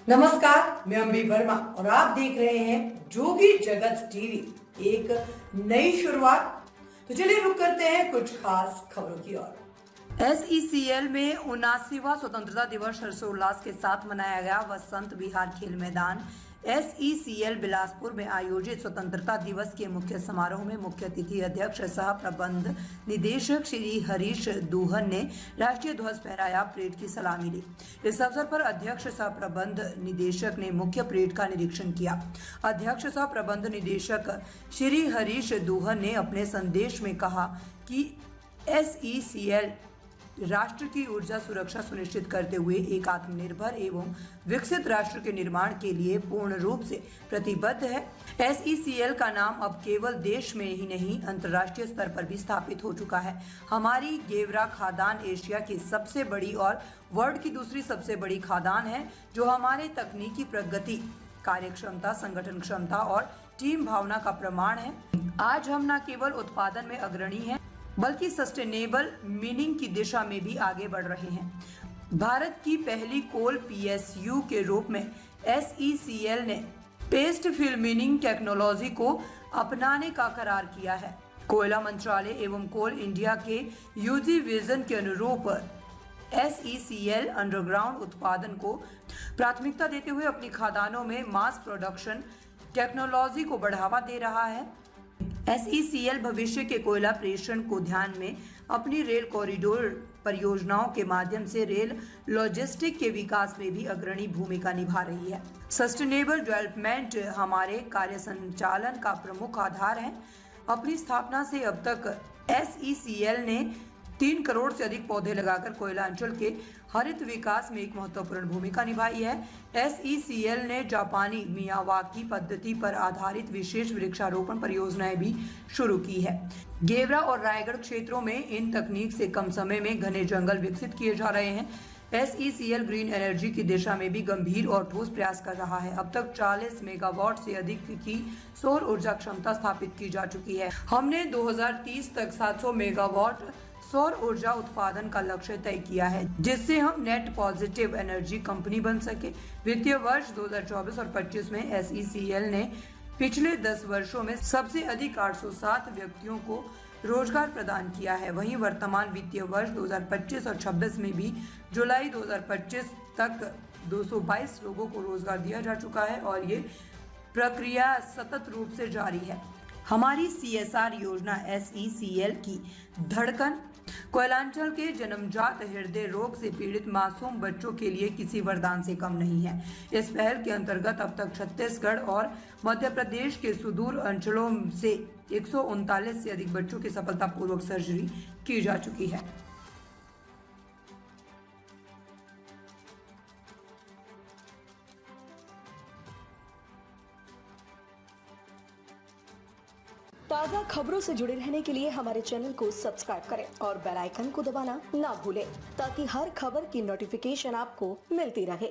नमस्कार, मैं अम्बी वर्मा और आप देख रहे हैं जोगी जगत टीवी। एक नई शुरुआत। तो चलिए रुक करते हैं कुछ खास खबरों की ओर। SECL में 79वां स्वतंत्रता दिवस हर्षोल्लास के साथ मनाया गया। वसंत विहार खेल मैदान SECL बिलासपुर में आयोजित स्वतंत्रता दिवस के मुख्य समारोह में मुख्य अतिथि अध्यक्ष सह प्रबंध निदेशक श्री हरीश दूहन ने राष्ट्रीय ध्वज फहराया, परेड की सलामी ली। इस अवसर पर अध्यक्ष सह प्रबंध निदेशक ने मुख्य परेड का निरीक्षण किया। अध्यक्ष सह प्रबंध निदेशक श्री हरीश दूहन ने अपने संदेश में कहा कि SECL राष्ट्र की ऊर्जा सुरक्षा सुनिश्चित करते हुए एक आत्मनिर्भर एवं विकसित राष्ट्र के निर्माण के लिए पूर्ण रूप से प्रतिबद्ध है। SECL का नाम अब केवल देश में ही नहीं अंतर्राष्ट्रीय स्तर पर भी स्थापित हो चुका है। हमारी गेवरा खादान एशिया की सबसे बड़ी और वर्ल्ड की दूसरी सबसे बड़ी खादान है, जो हमारे तकनीकी प्रगति, कार्यक्षमता, संगठन क्षमता और टीम भावना का प्रमाण है। आज हम न केवल उत्पादन में अग्रणी हैं, बल्कि सस्टेनेबल मीनिंग की दिशा में भी आगे बढ़ रहे हैं। भारत की पहली कोल PSU के रूप में SECL ने पेस्ट फिल मीनिंग टेक्नोलॉजी को अपनाने का करार किया है। कोयला मंत्रालय एवं कोल इंडिया के UG विजन के अनुरूप SECL अंडरग्राउंड उत्पादन को प्राथमिकता देते हुए अपनी खदानों में मास प्रोडक्शन टेक्नोलॉजी को बढ़ावा दे रहा है। SECL भविष्य के कोयला प्रेषण को ध्यान में अपनी रेल कॉरिडोर परियोजनाओं के माध्यम से रेल लॉजिस्टिक के विकास में भी अग्रणी भूमिका निभा रही है। सस्टेनेबल डेवलपमेंट हमारे कार्य संचालन का प्रमुख आधार है। अपनी स्थापना से अब तक SECL ने 3 करोड़ से अधिक पौधे लगाकर कोयला अंचल के हरित विकास में एक महत्वपूर्ण भूमिका निभाई है। SECL ने जापानी मियावाकी पद्धति पर आधारित विशेष वृक्षारोपण परियोजनाएं भी शुरू की है। गेवरा और रायगढ़ क्षेत्रों में इन तकनीक से कम समय में घने जंगल विकसित किए जा रहे हैं। SECL ग्रीन एनर्जी की दिशा में भी गंभीर और ठोस प्रयास कर रहा है। अब तक 40 मेगावाट से अधिक की सौर ऊर्जा क्षमता स्थापित की जा चुकी है। हमने 2030 तक 700 मेगावाट सौर ऊर्जा उत्पादन का लक्ष्य तय किया है, जिससे हम नेट पॉजिटिव एनर्जी कंपनी बन सके। वित्तीय वर्ष 2024 और 25 में SECL ने पिछले 10 वर्षों में सबसे अधिक 807 व्यक्तियों को रोजगार प्रदान किया है। वहीं वर्तमान वित्तीय वर्ष 2025 और 26 में भी जुलाई 2025 तक 222 लोगों को रोजगार दिया जा चुका है और ये प्रक्रिया सतत रूप से जारी है। हमारी CSR योजना SECL की धड़कन कोयलांचल के जन्मजात हृदय रोग से पीड़ित मासूम बच्चों के लिए किसी वरदान से कम नहीं है। इस पहल के अंतर्गत अब तक छत्तीसगढ़ और मध्य प्रदेश के सुदूर अंचलों से 139 से अधिक बच्चों की सफलतापूर्वक सर्जरी की जा चुकी है। ताज़ा खबरों से जुड़े रहने के लिए हमारे चैनल को सब्सक्राइब करें और बेल आइकन को दबाना ना भूलें, ताकि हर खबर की नोटिफिकेशन आपको मिलती रहे।